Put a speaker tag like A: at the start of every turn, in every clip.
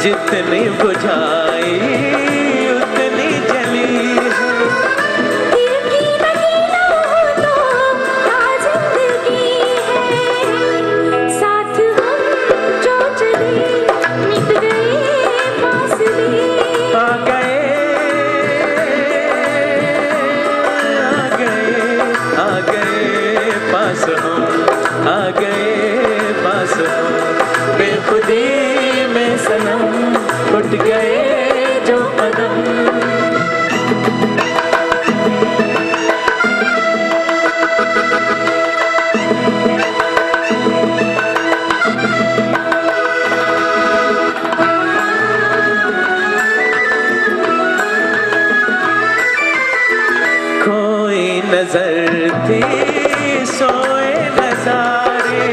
A: जितनी बुझाई उतनी जली है।
B: साथ हम जो चले मिट गए फासले।
A: आ गए पास हम, आ गए पास हम, बेखुदी में सनम उठ गए जो कदम। खोई नजर थी सोए नजारे,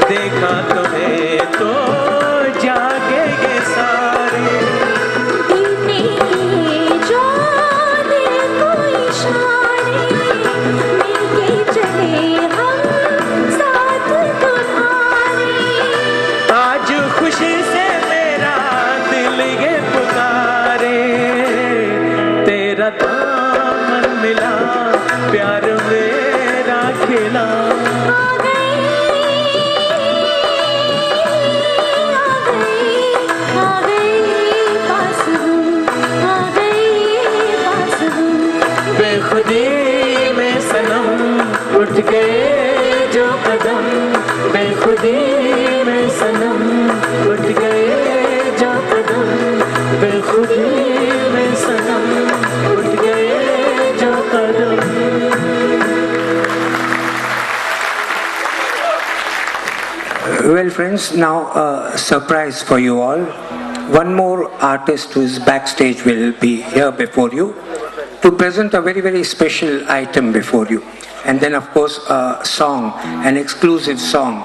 A: देखा तुम्हें तो जागे ये सारे।
B: दीने जो दिल को इशारे, मिलके चले हम साथ तुम्हारे।
A: आज खुशी से मेरा दिल ये पुकारे, तेरा दामन मिला प्यार मेरा खिला। बेखुदी में सनम उठ गए जो कदम, बेखुदी में सनम उठ गए जो कदम, बेखुदी में सनम उठ गए जो कदम।
C: Well, friends, now a surprise for you all. One more artist who is backstage will be here before you to present a very, very special item before you. And then, of course, a song, an exclusive song.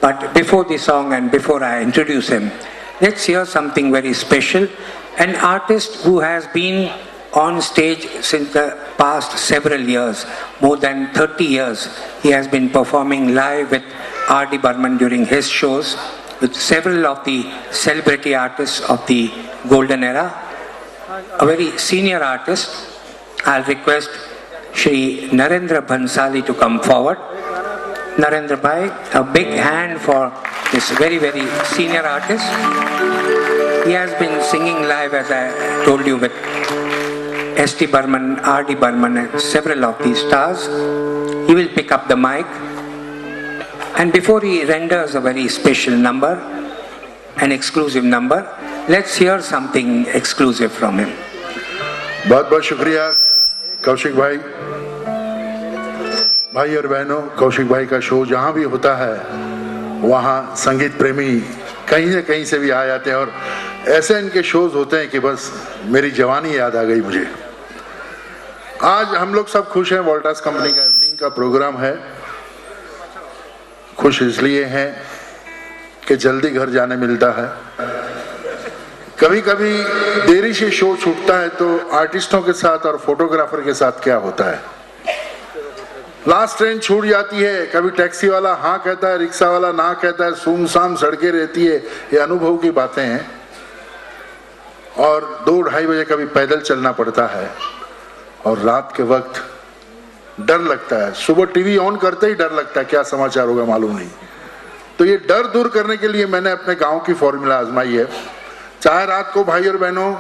C: But before the song and before I introduce him, let's hear something very special. An artist who has been on stage since the past several years, more than 30 years. He has been performing live with R.D. Burman during his shows, with several of the celebrity artists of the golden era. A very senior artist. I'll request Shri Narendra Bhansali to come forward. Narendra Bhai, a big hand for this very, very senior artist. He has been singing live, as I told you, with S.T. Burman, R.D. Burman and several of these stars. He will pick up the mic. And before he renders a very special number, an exclusive number, let's hear something exclusive from him.
D: बहुत बहुत शुक्रिया कौशिक भाई। भाई और बहनों, कौशिक भाई का show जहाँ भी होता है वहाँ संगीत प्रेमी कहीं से कहीं से भी आ जाते हैं, और ऐसे इनके शोज होते हैं कि बस मेरी जवानी याद आ गई मुझे। आज हम लोग सब खुश हैं, वोल्टास कंपनी का इवनिंग का प्रोग्राम है। खुश इसलिए हैं कि जल्दी घर जाने मिलता है। कभी कभी देरी से शो छूटता है तो आर्टिस्टों के साथ और फोटोग्राफर के साथ क्या होता है, लास्ट ट्रेन छूट जाती है, कभी टैक्सी वाला हाँ कहता है, रिक्शा वाला ना कहता है, सुनसान सड़कें रहती है। ये अनुभव की बातें हैं। और 2-2:30 बजे कभी पैदल चलना पड़ता है, और रात के वक्त डर लगता है। सुबह टीवी ऑन करते ही डर लगता है, क्या समाचार होगा मालूम नहीं। तो ये डर दूर करने के लिए मैंने अपने गांव की फॉर्मूला आजमाई है। चाहे रात को भाई और बहनों,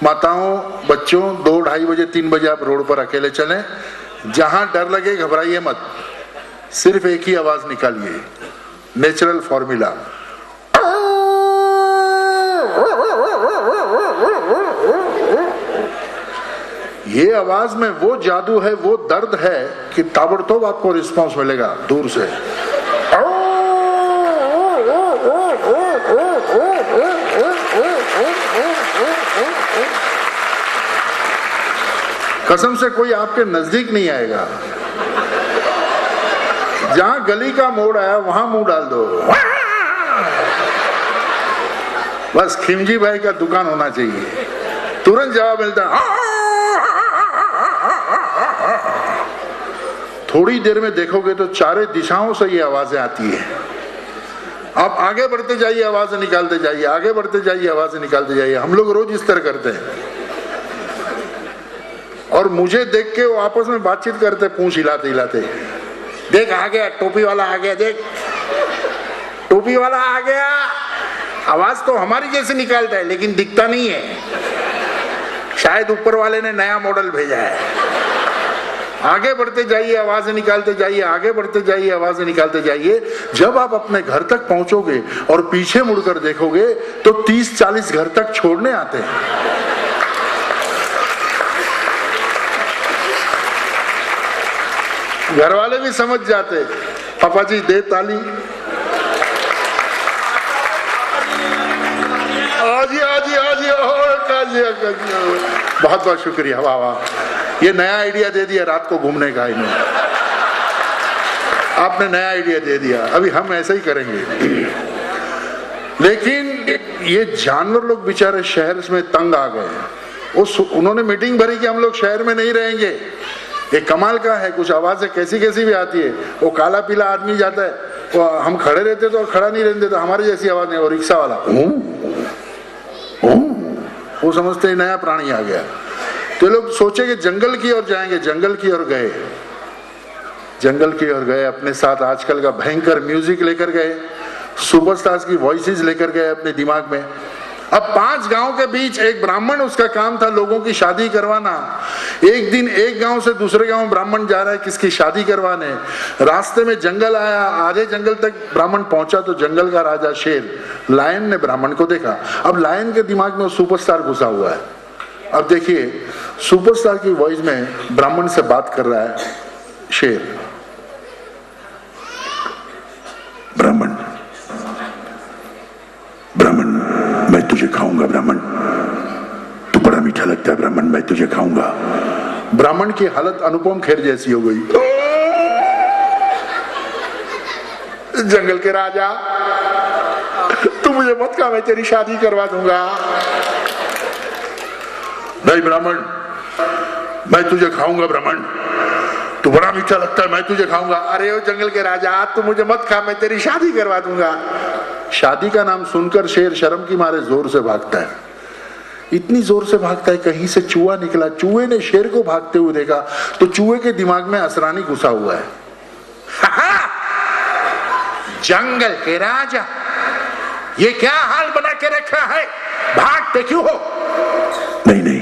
D: माताओं, बच्चों 2-2:30 बजे 3 बजे आप रोड पर अकेले चलें, जहां डर लगे घबराइए मत, सिर्फ एक ही आवाज निकालिए, नेचुरल फॉर्मूला। ये आवाज में वो जादू है, वो दर्द है कि ताबड़तोब आपको रिस्पांस मिलेगा दूर से। कसम से कोई आपके नजदीक नहीं आएगा। जहां गली का मोड़ आया वहां मुंह डाल दो। बस खिमजी भाई का दुकान होना चाहिए, तुरंत जवाब मिलता है। थोड़ी देर में देखोगे तो चारों दिशाओं से ये आवाजें आती है। आप आगे बढ़ते जाइए, आवाज निकालते जाइए, आगे बढ़ते जाइए, आवाज निकालते जाइए। हम लोग रोज इस तरह करते हैं और मुझे देख के वो आपस में बातचीत करते, पूंछ हिलाते हिलाते, देख आ गया टोपी वाला, आ गया, देख टोपी वाला आ गया। आवाज तो हमारी जैसे निकालता है लेकिन दिखता नहीं है, शायद ऊपर वाले ने नया मॉडल भेजा है। आगे बढ़ते जाइए, आवाज निकालते जाइए, आगे बढ़ते जाइए, आवाज निकालते जाइए। जब आप अपने घर तक पहुंचोगे और पीछे मुड़कर देखोगे तो 30-40 घर तक छोड़ने आते हैं। घर वाले भी समझ जाते, पापा जी दे ताली, आजी आजी आजी, बहुत बहुत शुक्रिया, वाह वाह। ये नया आइडिया दे दिया रात को घूमने का, इन्होंने आपने नया आइडिया दे दिया। अभी हम ऐसा ही करेंगे। लेकिन ये जानवर लोग बेचारे शहर में तंग आ गए। उन्होंने मीटिंग भरी कि हम लोग शहर में नहीं रहेंगे। ये कमाल का है, कुछ आवाजें कैसी कैसी भी आती है। वो काला पीला आदमी जाता है, वो हम खड़े रहते तो खड़ा नहीं रहने देता, हमारी जैसी आवाज नहीं। वो रिक्शा वाला वो समझते ही नया प्राणी आ गया। तो लोग सोचे कि जंगल की ओर जाएंगे, जंगल की ओर गए, जंगल की ओर गए। अपने साथ आजकल का भयंकर म्यूजिक लेकर गए, सुपरस्टार्स की वॉइसेस लेकर गए अपने दिमाग में। अब 5 गांव के बीच एक ब्राह्मण, उसका काम था लोगों की शादी करवाना। एक दिन एक गांव से दूसरे गांव ब्राह्मण जा रहा है किसकी शादी करवाने। रास्ते में जंगल आया, आधे जंगल तक ब्राह्मण पहुंचा तो जंगल का राजा शेर, लायन ने ब्राह्मण को देखा। अब लायन के दिमाग में वो सुपरस्टार घुसा हुआ है। अब देखिए सुपरस्टार की वॉइस में ब्राह्मण से बात कर रहा है शेर।
E: ब्राह्मण, ब्राह्मण मैं तुझे खाऊंगा, ब्राह्मण तू बड़ा मीठा लगता है, ब्राह्मण मैं तुझे खाऊंगा।
D: ब्राह्मण की हालत अनुपम खेर जैसी हो गई। जंगल के राजा तू मुझे मत खा, मैं तेरी शादी करवा दूंगा। नहीं ब्राह्मण, मैं तुझे खाऊंगा, ब्राह्मण तू बड़ा मीठा लगता है, मैं तुझे खाऊंगा। अरे ओ जंगल के राजा, तू मुझे मत खा, मैं तेरी शादी करवा दूंगा। शादी का नाम सुनकर शेर शर्म की मारे जोर से भागता है। इतनी जोर से भागता है, कहीं से चूहा निकला। चूहे ने शेर को भागते हुए देखा तो चूहे के दिमाग में असरानी घुसा हुआ है। जंगल के राजा, ये क्या हाल बना के रखा है, भागते क्यों हो?
E: नहीं नहीं,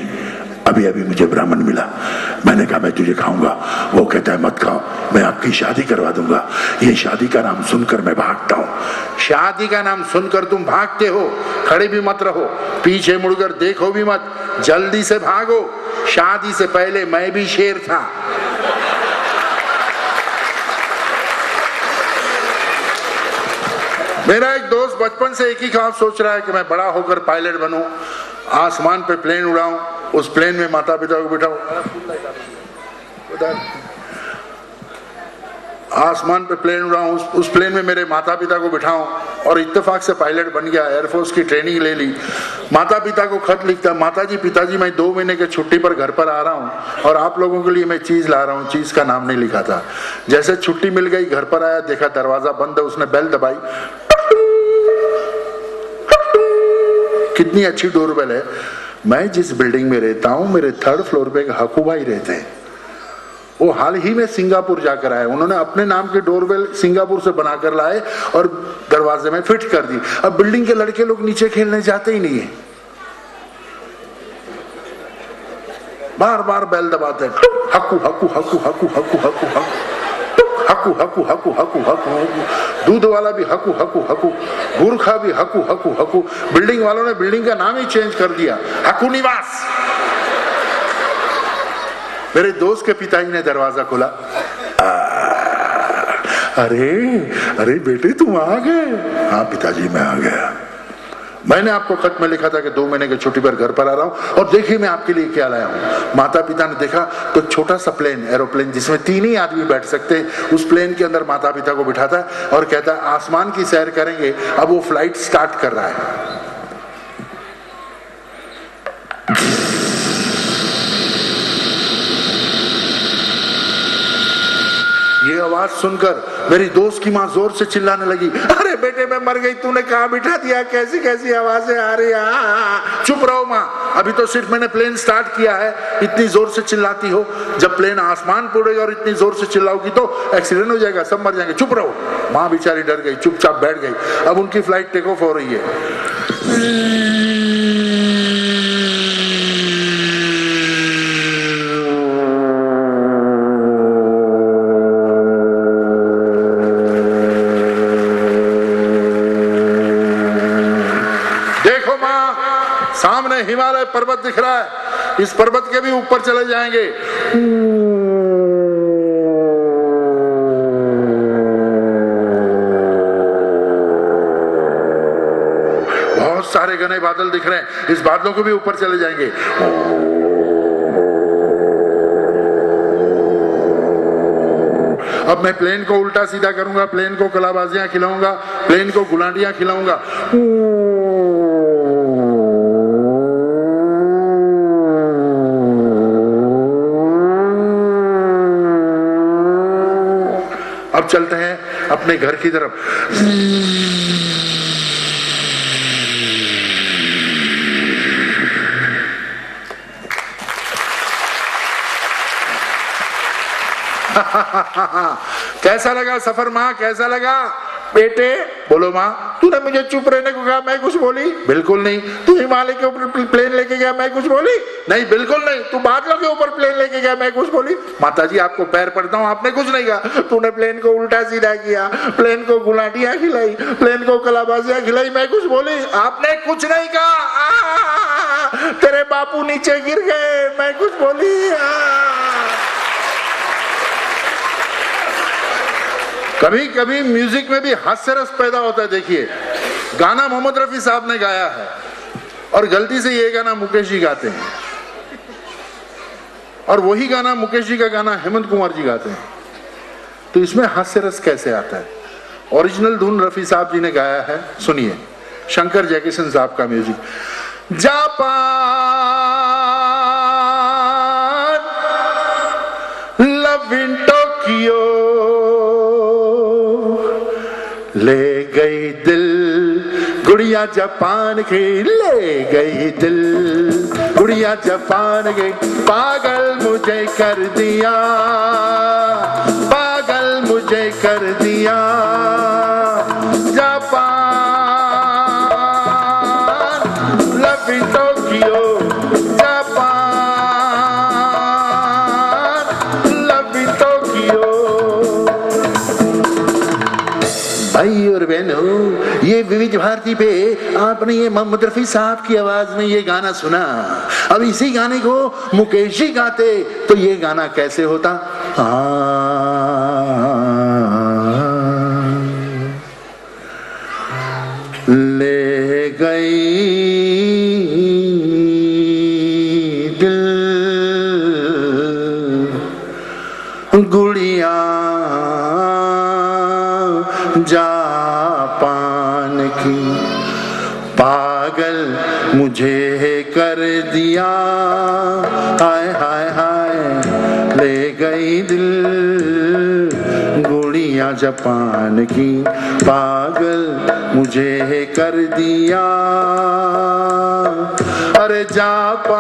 E: अभी अभी मुझे ब्राह्मण मिला, मैंने कहा मैं तुझे खाऊंगा। वो कहता है मत खाओ, मैं आपकी शादी करवा दूंगा। ये शादी का नाम सुनकर मैं भागता हूँ।
D: शादी का नाम सुनकर तुम भागते हो? खड़े भी मत रहो, पीछे मुड़कर देखो भी मत, जल्दी से भागो। शादी से पहले मैं भी शेर था। मेरा एक दोस्त बचपन से एक ही ख्वाब सोच रहा है कि मैं बड़ा होकर पायलट बनूं, आसमान पे प्लेन उड़ाऊं, उस प्लेन में माता पिता को बिठाऊं, आसमान पे प्लेन उड़ाऊं, उस प्लेन में मेरे माता पिता को बिठाऊं। और इत्तेफाक से पायलट बन गया, एयरफोर्स की ट्रेनिंग ले ली। माता पिता को खत लिखता, माता जी पिताजी मैं 2 महीने के छुट्टी पर घर पर आ रहा हूं और आप लोगों के लिए मैं चीज ला रहा हूं। चीज का नाम नहीं लिखा था। जैसे छुट्टी मिल गई, घर पर आया, देखा दरवाजा बंद है। उसने बेल दबाई, कितनी अच्छी डोरबेल है। मैं जिस बिल्डिंग में रहता हूं, मेरे 3rd फ्लोर पे एक हकू भाई रहते हैं। वो हाल ही में सिंगापुर जाकर आए। उन्होंने अपने नाम की डोरबेल सिंगापुर से बनाकर लाए और दरवाजे में फिट कर दी। अब बिल्डिंग के लड़के लोग नीचे खेलने जाते ही नहीं है, बार बार बेल दबाते हैं। हकू हकू हकू हकू हकू हकू हकू हकू हकू हकू हकू हकू, दूध वाला भी हकू हकू हकू, गुरखा भी हकू हकू हकू। बिल्डिंग वालों ने बिल्डिंग का नाम ही चेंज कर दिया, हकू निवास। मेरे दोस्त के पिताजी ने दरवाजा खोला। अरे अरे बेटे तुम आ गए? हाँ पिताजी मैं आ गया। मैंने आपको खत में लिखा था कि 2 महीने की छुट्टी पर घर पर आ रहा हूं और देखिए मैं आपके लिए क्या लाया हूं। माता पिता ने देखा तो छोटा सा प्लेन, एरोप्लेन जिसमें 3 ही आदमी बैठ सकते हैं, उस प्लेन के अंदर माता पिता को बिठाता है और कहता है आसमान की सैर करेंगे। अब वो फ्लाइट स्टार्ट कर रहा है। ये आवाज सुनकर मेरी दोस्त की माँ जोर से चिल्लाने लगी, अरे बेटे मैं मर गई, तूने कहाँ बिठा दिया, कैसी कैसी आवाजें आ रही है। चुप रहो माँ, अभी तो सिर्फ मैंने प्लेन स्टार्ट किया है, इतनी जोर से चिल्लाती हो। जब प्लेन आसमान उड़ेगा और इतनी जोर से चिल्लाओगी तो एक्सीडेंट हो जाएगा, सब मर जाएंगे, चुप रहो। माँ बेचारी डर गई, चुपचाप बैठ गई। अब उनकी फ्लाइट टेक ऑफ हो रही है। सामने हिमालय पर्वत दिख रहा है, इस पर्वत के भी ऊपर चले जाएंगे। बहुत सारे घने बादल दिख रहे हैं, इस बादलों को भी ऊपर चले जाएंगे। अब मैं प्लेन को उल्टा सीधा करूंगा, प्लेन को कलाबाजियां खिलाऊंगा, प्लेन को गुलाटियां खिलाऊंगा। अब चलते हैं अपने घर की तरफ। कैसा लगा सफर माँ, कैसा लगा बेटे? बोलो माँ, तूने मुझे चुप रहने को कहा, मैं कुछ बोली? बिल्कुल नहीं। तू हिमालय के ऊपर प्लेन लेके गया, मैं कुछ बोली? नहीं, बिल्कुल नहीं। तू बादलों के ऊपर प्लेन लेके गया, मैं कुछ बोली? माताजी आपको पैर पड़ता हूँ, आपने कुछ नहीं कहा। तूने प्लेन को उल्टा सीधा किया, प्लेन को गुलाटियां खिलाई, प्लेन को कलाबाजियां खिलाई, मैं कुछ बोली? आपने कुछ नहीं कहा। तेरे बापू नीचे गिर गए, मैं कुछ बोली? कभी कभी म्यूजिक में भी हास्य रस पैदा होता है। देखिए, गाना मोहम्मद रफी साहब ने गाया है और गलती से ये गाना मुकेश जी गाते हैं, और वही गाना मुकेश जी का गाना हेमंत कुमार जी गाते हैं। तो इसमें हास्य रस कैसे आता है? ओरिजिनल धुन रफी साहब जी ने गाया है, सुनिए। शंकर जयकिशन साहब का music. Japan love in Tokyo ले गई दिल, गुड़िया जापान की ले गई दिल, गुड़िया जापान की पागल मुझे कर दिया, पागल मुझे कर दिया। Japan love in Tokyo, Japan love in Tokyo. भाई और बहनों, ये विविध भारती पे आपने ये मोहम्मद रफी साहब की आवाज में ये गाना सुना। अब इसी गाने को मुकेश जी गाते तो ये गाना कैसे होता? ले गई दिल गुड़िया जापान की, पागल मुझे कर दिया। हाय हाय हाय, ले गई दिल गुड़िया जापान की, पागल मुझे कर दिया। अरे जापान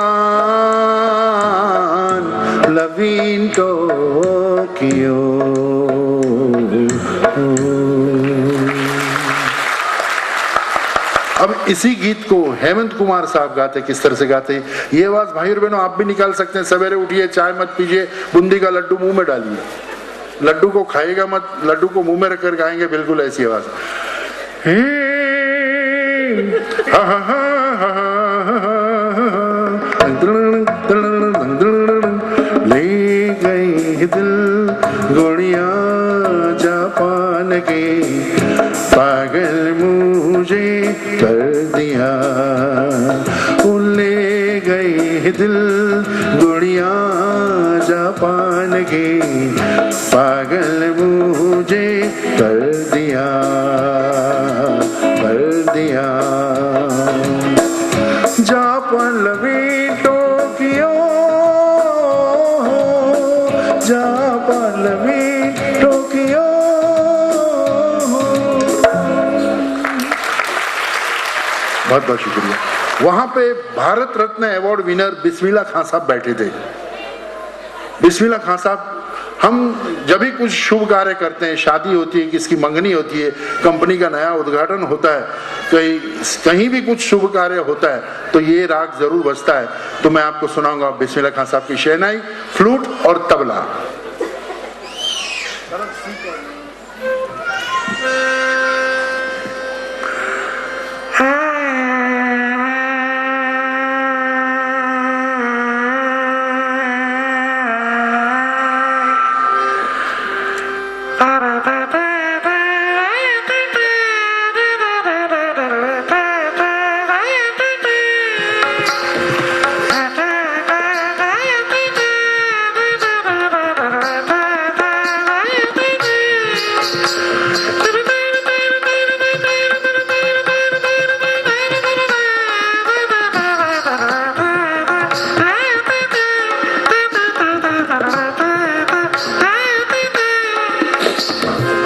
D: लव इन टोक्यो। अब इसी गीत को हेमंत कुमार साहब गाते, किस तरह से गाते? ये आवाज भाई और बहनों आप भी निकाल सकते हैं। सवेरे उठिए, चाय मत पीजिए, बूंदी का लड्डू मुंह में डालिए, लड्डू को खाइएगा मत, लड्डू को मुंह में रखकर गाएंगे, बिल्कुल ऐसी आवाज। ले गई दिल गुड़िया जापान के, पागल मुझे कर दिया। ले गई दिल गुड़िया जापान के, पागल मुझे कर दिया, कर दिया। जापान लवी टोक्यो, जापान लवी टोक्यो। बहुत बहुत शुक्रिया। वहां पे भारत रत्न अवार्ड विनर बिस्मिल्लाह खान साहब बैठे थे। बिस्मिल्लाह खान साहब, हम जब भी कुछ शुभ कार्य करते हैं, शादी होती है, किसकी मंगनी होती है, कंपनी का नया उद्घाटन होता है, कहीं भी कुछ शुभ कार्य होता है तो ये राग जरूर बजता है। तो मैं आपको सुनाऊंगा बिस्मिल्लाह खान साहब की शहनाई, फ्लूट और तबला।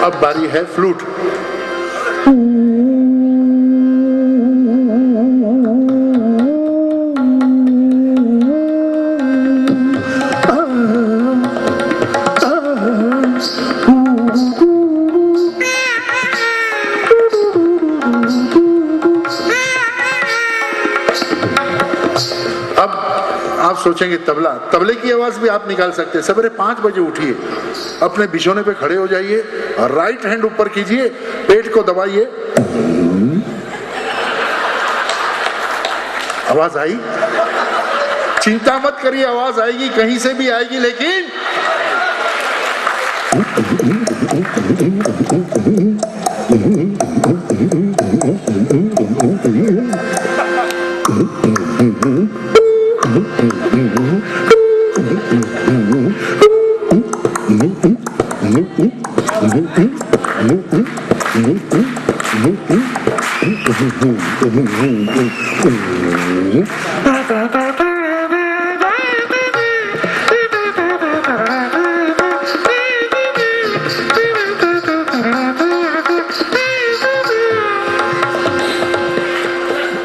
D: अब बारी है फ्लूट। आप सोचेंगे तबला, तबले की आवाज भी आप निकाल सकते हैं। सवेरे 5 बजे उठिए, अपने बिछौने पे खड़े हो जाइए, राइट हैंड ऊपर कीजिए, पेट को दबाइए, आवाज आई? चिंता मत करिए, आवाज आएगी, कहीं से भी आएगी, लेकिन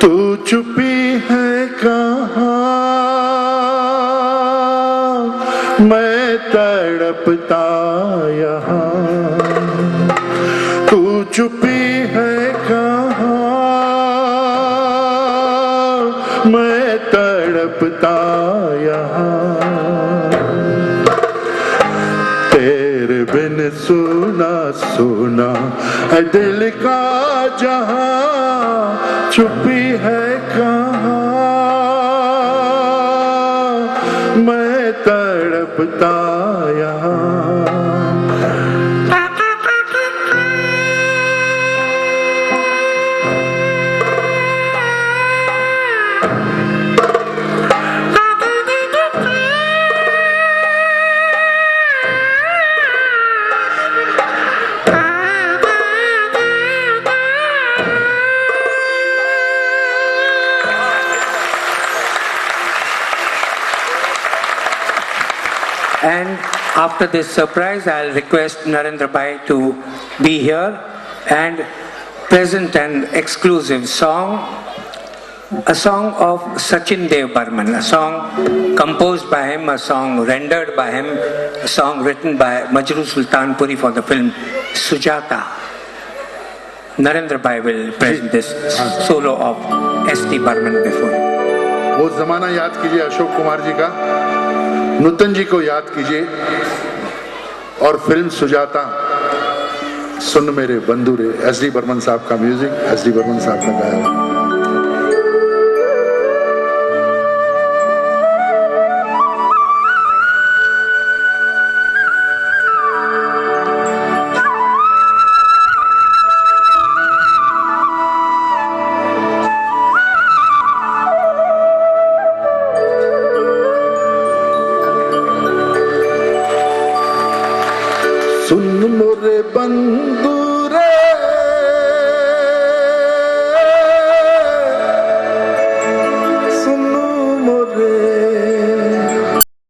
D: तू चुपी है कहाँ, मैं तड़पता यहाँ। तू चुपी है कहाँ, मैं तड़पता यहाँ। तेरे बिन सुना सुना है दिल का जहां, चुपी है कहाँ, मैं तड़पता यहाँ।
C: And after this surprise, I'll request Narendra Bhai to be here and present an exclusive song, a song of Sachin Dev Burman, a song composed by him, a song rendered by him, a song written by Majrooh Sultanpuri for the film Sujata. Narendra Bhai will present this solo of S.T. Burman before him.
D: वो जमाना याद कीजिए अशोक कुमार जी का, नूतन जी को याद कीजिए, और film Sujata सुन मेरे बंधुरे, एस.डी. बर्मन साहब का म्यूजिक, एस.डी. बर्मन साहब का गाया हुआ। सुन मोरे बंधु